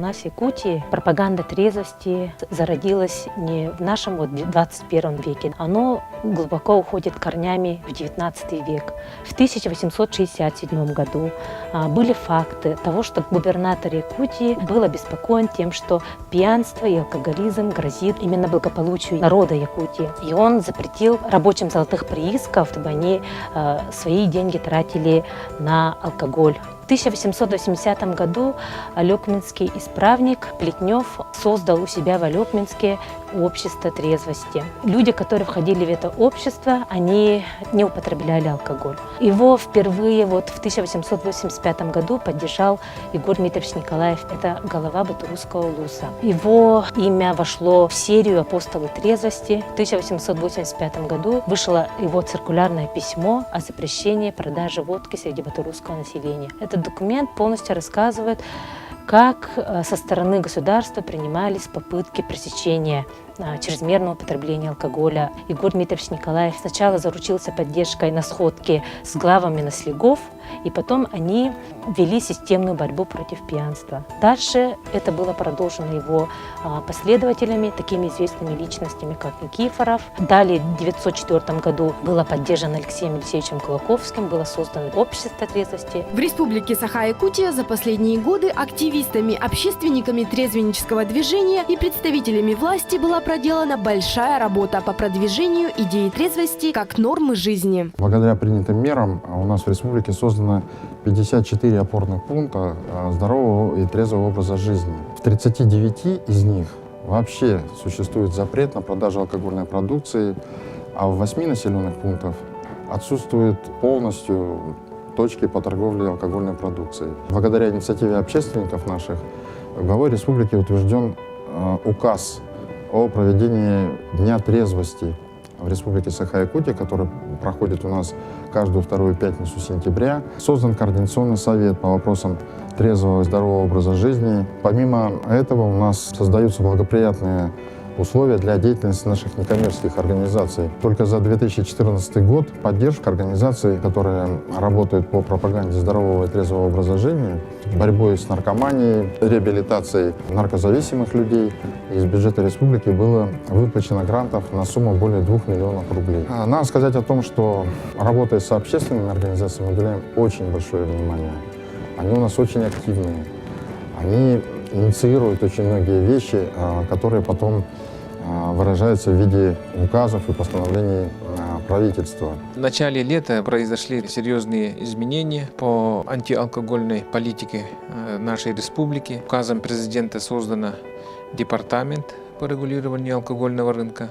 У нас в Якутии пропаганда трезвости зародилась не в нашем 21 веке. Оно глубоко уходит корнями в 19 век. В 1867 году были факты того, что губернатор Якутии был обеспокоен тем, что пьянство и алкоголизм грозит именно благополучию народа Якутии. И он запретил рабочим золотых приисков, чтобы они свои деньги тратили на алкоголь. В 1880 году алекминский исправник Плетнев создал у себя в Алекминске общество трезвости. Люди, которые входили в это общество, они не употребляли алкоголь. Его впервые в 1885 году поддержал Егор Дмитриевич Николаев, это глава Батурусского улуса. Его имя вошло в серию «Апостолы трезвости». В 1885 году вышло его циркулярное письмо о запрещении продажи водки среди батурусского населения. Этот документ полностью рассказывает, как со стороны государства принимались попытки пресечения чрезмерного употребления алкоголя. Егор Дмитриевич Николаев сначала заручился поддержкой на сходке с главами наследов, и потом они вели системную борьбу против пьянства. Дальше это было продолжено его последователями, такими известными личностями, как Никифоров. Далее в 1904 году было поддержано Алексеем Алексеевичем Кулаковским, было создано общество трезвости. В Республике Саха-Якутия за последние годы активистами, общественниками трезвеннического движения и представителями власти была проделана большая работа по продвижению идеи трезвости как нормы жизни. Благодаря принятым мерам у нас в республике создано 54 опорных пункта здорового и трезвого образа жизни. В 39 из них вообще существует запрет на продажу алкогольной продукции, а в 8 населенных пунктах отсутствует полностью точки по торговле алкогольной продукцией. Благодаря инициативе общественников наших главой республики утвержден указ о проведении Дня трезвости в Республике Саха-Якутия, который проходит у нас каждую вторую пятницу сентября. Создан Координационный совет по вопросам трезвого и здорового образа жизни. Помимо этого у нас создаются благоприятные условия для деятельности наших некоммерческих организаций. Только за 2014 год поддержка организаций, которые работают по пропаганде здорового и трезвого образа жизни, борьбой с наркоманией, реабилитацией наркозависимых людей, из бюджета республики было выплачено грантов на сумму более 2 миллионов рублей. Надо сказать о том, что работая с общественными организациями, мы уделяем очень большое внимание. Они у нас очень активные. Они инициируют очень многие вещи, которые потом выражаются в виде указов и постановлений правительства. В начале лета произошли серьезные изменения по антиалкогольной политике нашей республики. Указом президента создан департамент по регулированию алкогольного рынка.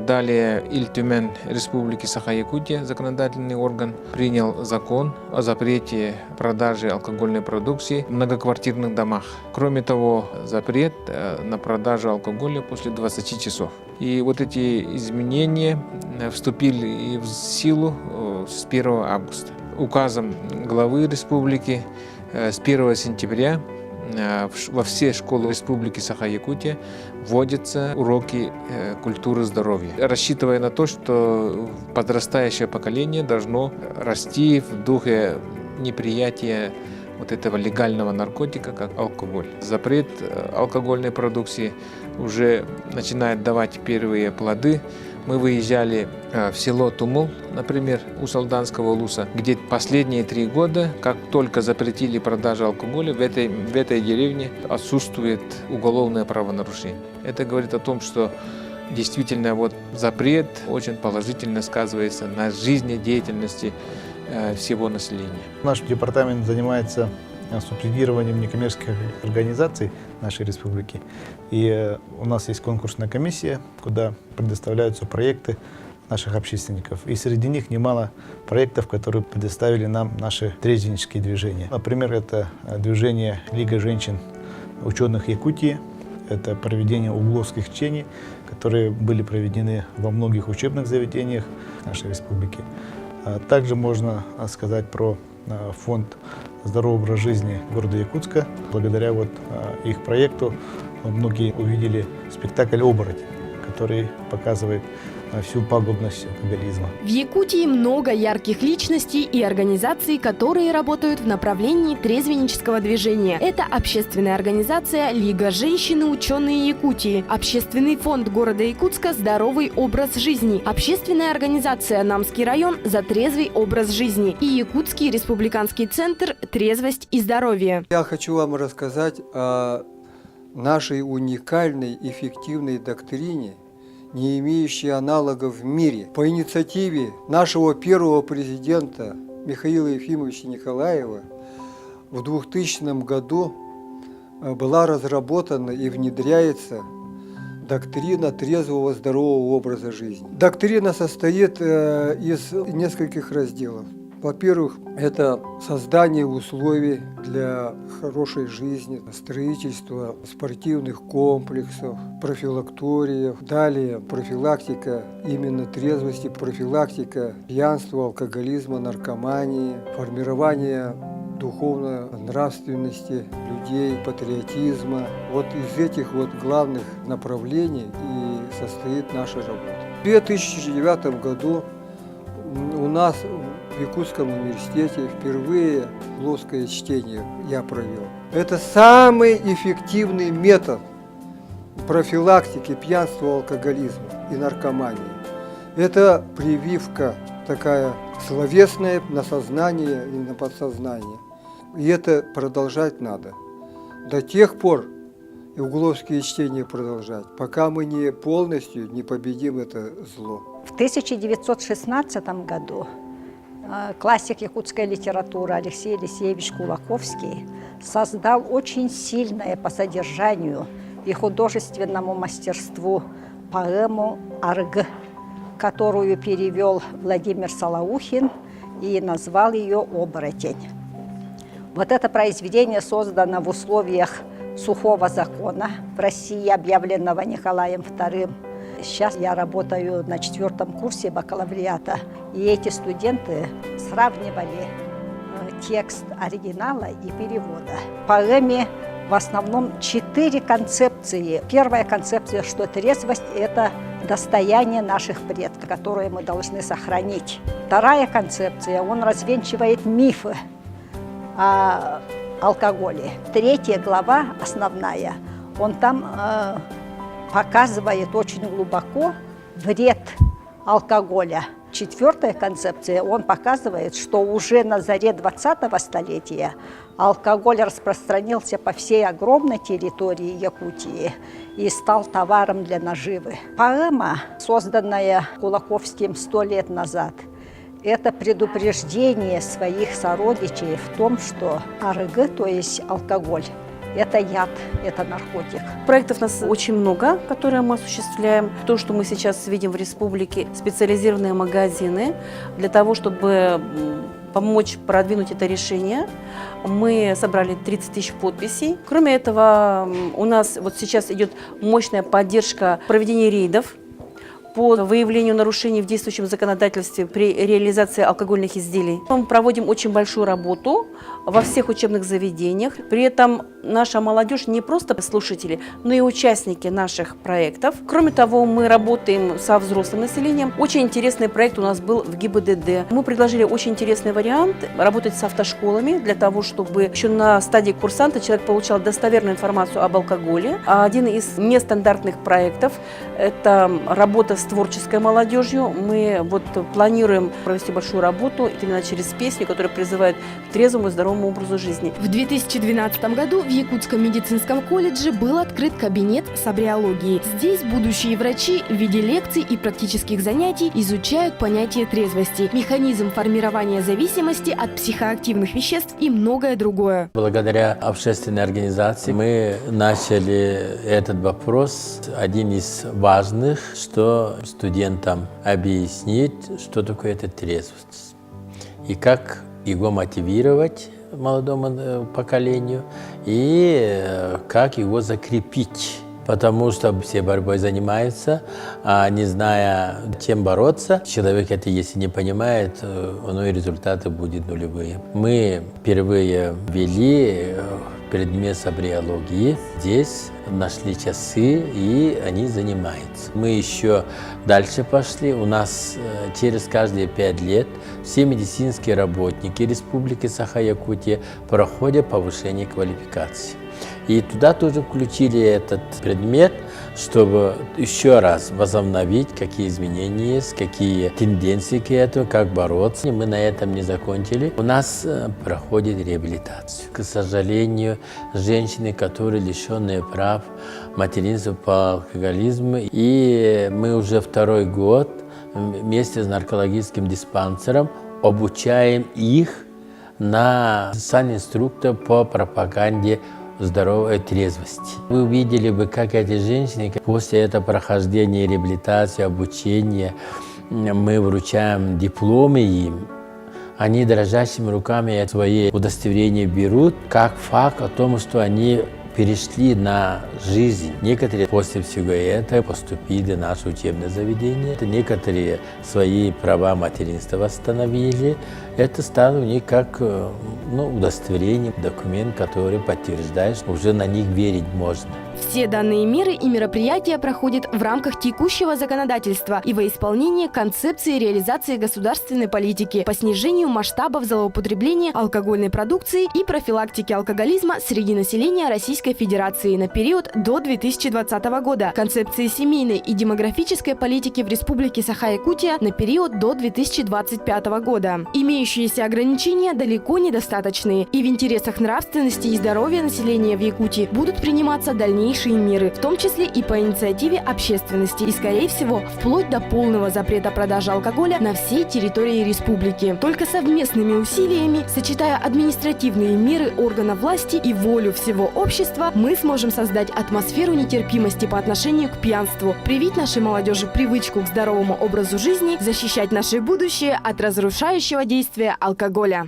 Далее Ильтюмен Республики Саха-Якутия, законодательный орган, принял закон о запрете продажи алкогольной продукции в многоквартирных домах. Кроме того, запрет на продажу алкоголя после 20 часов. И вот эти изменения вступили в силу с 1 августа. Указом главы республики с 1 сентября во все школы Республики Саха-Якутия вводятся уроки культуры здоровья, рассчитывая на то, что подрастающее поколение должно расти в духе неприятия вот этого легального наркотика, как алкоголь. Запрет алкогольной продукции уже начинает давать первые плоды. Мы выезжали в село Тумул, например, у Салданского улуса, где последние 3 года, как только запретили продажу алкоголя, в этой деревне отсутствует уголовное правонарушение. Это говорит о том, что действительно запрет очень положительно сказывается на жизнедеятельности всего населения. Наш департамент занимается субсидированием некоммерческих организаций нашей республики. И у нас есть конкурсная комиссия, куда предоставляются проекты наших общественников. И среди них немало проектов, которые предоставили нам наши трезвеннические движения. Например, это движение Лига женщин ученых Якутии, это проведение угловских чтений, которые были проведены во многих учебных заведениях нашей республики. Также можно сказать про фонд «Здоровый образ жизни» города Якутска. Благодаря их проекту многие увидели спектакль «Оборотень». который показывает всю пагубность алкоголизма. В Якутии много ярких личностей и организаций, которые работают в направлении трезвеннического движения. Это общественная организация «Лига женщин и ученые Якутии», общественный фонд города Якутска «Здоровый образ жизни», общественная организация «Намский район за трезвый образ жизни» и Якутский республиканский центр «Трезвость и здоровье». Я хочу вам рассказать о нашей уникальной эффективной доктрине, не имеющей аналогов в мире. По инициативе нашего первого президента Михаила Ефимовича Николаева в 2000 году была разработана и внедряется доктрина трезвого здорового образа жизни. Доктрина состоит из нескольких разделов. Во-первых, это создание условий для хорошей жизни, строительство спортивных комплексов, профилакториев. Далее профилактика именно трезвости, профилактика пьянства, алкоголизма, наркомании, формирование духовной нравственности людей, патриотизма. Вот из этих вот главных направлений и состоит наша работа. В 2009 году у нас в Якутском университете впервые плоское чтение я провел. Это самый эффективный метод профилактики пьянства, алкоголизма и наркомании. Это прививка такая словесная на сознание и на подсознание. И это продолжать надо. До тех пор и угловские чтения продолжать, пока мы не полностью не победим это зло. В 1916 году классик якутской литературы Алексей Елисеевич Кулаковский создал очень сильное по содержанию и художественному мастерству поэму «Арг», которую перевел Владимир Солоухин и назвал ее «Оборотень». Вот это произведение создано в условиях сухого закона в России, объявленного Николаем II. Сейчас я работаю на 4-м курсе бакалавриата, и эти студенты сравнивали текст оригинала и перевода. В поэме в основном 4 концепции. Первая концепция, что трезвость – это достояние наших предков, которое мы должны сохранить. Вторая концепция, он развенчивает мифы о алкоголе. 3 глава, основная, он там показывает очень глубоко вред алкоголя. 4-я концепция, он показывает, что уже на заре 20-го столетия алкоголь распространился по всей огромной территории Якутии и стал товаром для наживы. Поэма, созданная Кулаковским 100 лет назад, это предупреждение своих сородичей в том, что АРГ, то есть алкоголь, это яд, это наркотик. Проектов у нас очень много, которые мы осуществляем. То, что мы сейчас видим в республике, специализированные магазины, для того, чтобы помочь продвинуть это решение. Мы собрали 30 тысяч подписей. Кроме этого, у нас вот сейчас идет мощная поддержка проведения рейдов по выявлению нарушений в действующем законодательстве при реализации алкогольных изделий. Мы проводим очень большую работу во всех учебных заведениях. При этом наша молодежь не просто слушатели, но и участники наших проектов. Кроме того, мы работаем со взрослым населением. Очень интересный проект у нас был в ГИБДД. Мы предложили очень интересный вариант работать с автошколами для того, чтобы еще на стадии курсанта человек получал достоверную информацию об алкоголе. Один из нестандартных проектов – это работа с творческой молодежью. Мы вот планируем провести большую работу именно через песню, которая призывает к трезвому и здоровому образу жизни. В 2012 году в Якутском медицинском колледже был открыт кабинет сабриологии. Здесь будущие врачи в виде лекций и практических занятий изучают понятие трезвости, механизм формирования зависимости от психоактивных веществ и многое другое. Благодаря общественной организации мы начали этот вопрос. Один из важных, что студентам объяснить, что такое эта трезвость и как его мотивировать молодому поколению и как его закрепить. Потому что все борьбой занимаются, а не зная, чем бороться, человек это, если не понимает, и результаты будут нулевые. Мы впервые ввели предмет собриологии. Здесь нашли часы, и они занимаются. Мы еще дальше пошли. У нас через каждые 5 лет все медицинские работники Республики Саха-Якутия проходят повышение квалификации. И туда тоже включили этот предмет, чтобы еще раз возобновить, какие изменения есть, какие тенденции к этому, как бороться. И мы на этом не закончили. У нас проходит реабилитацию. К сожалению, женщины, которые лишенные прав материнства по алкоголизму. И мы уже 2-й год вместе с наркологическим диспансером обучаем их на санинструктор по пропаганде здоровой трезвости. Вы увидели бы, как эти женщины после этого прохождения реабилитации, обучения, мы вручаем дипломы им. Они дрожащими руками свои удостоверения берут, как факт о том, что они перешли на жизнь. Некоторые после всего этого поступили в наше учебное заведение. Некоторые свои права материнства восстановили. Это стало у них как удостоверение, документ, который подтверждает, что уже на них верить можно. Все данные меры и мероприятия проходят в рамках текущего законодательства и во исполнение концепции реализации государственной политики по снижению масштабов злоупотребления алкогольной продукции и профилактики алкоголизма среди населения Российской Федерации на период до 2020 года, концепции семейной и демографической политики в Республике Саха-Якутия на период до 2025 года. Имеющиеся ограничения далеко недостаточные, и в интересах нравственности и здоровья населения в Якутии будут приниматься дальнейшие меры, в том числе и по инициативе общественности, и, скорее всего, вплоть до полного запрета продажи алкоголя на всей территории республики. Только совместными усилиями, сочетая административные меры органов власти и волю всего общества, мы сможем создать атмосферу нетерпимости по отношению к пьянству, привить нашей молодежи привычку к здоровому образу жизни, защищать наше будущее от разрушающего действия алкоголя.